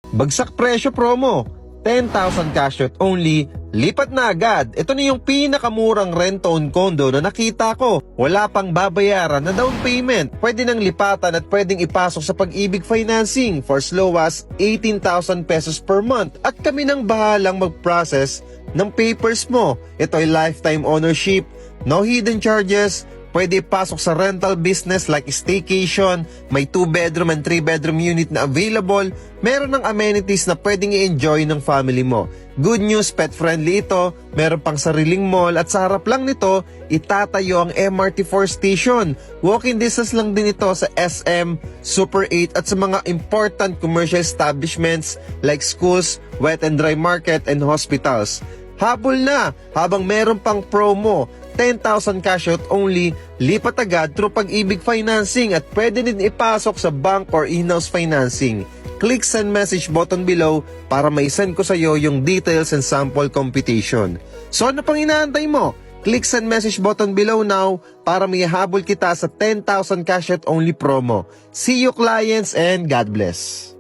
Bagsak presyo promo, 10,000 cash out only, lipat na agad. Ito na yung pinakamurang rent-own condo na nakita ko. Wala pang babayaran na down payment. Pwede nang lipatan at pwedeng ipasok sa Pag-ibig Financing for as low as 18,000 pesos per month. At kami nang bahalang mag-process ng papers mo. Ito ay lifetime ownership, no hidden charges. Pwede pasok sa rental business like staycation, may 2-bedroom and 3-bedroom unit na available, meron ng amenities na pwedeng i-enjoy ng family mo. Good news, pet-friendly ito, meron pang sariling mall at sa harap lang nito, itatayo ang MRT4 station. Walking distance lang din ito sa SM, Super 8 at sa mga important commercial establishments like schools, wet and dry market and hospitals. Habol na habang meron pang promo, 10,000 cash out only, lipat agad through Pag-ibig Financing at pwede din ipasok sa bank or in-house financing. Click send message button below para may-send ko sa iyo yung details and sample computation. So ano pang inaantay mo? Click send message button below now para may habol kita sa 10,000 cash out only promo. See you clients and God bless.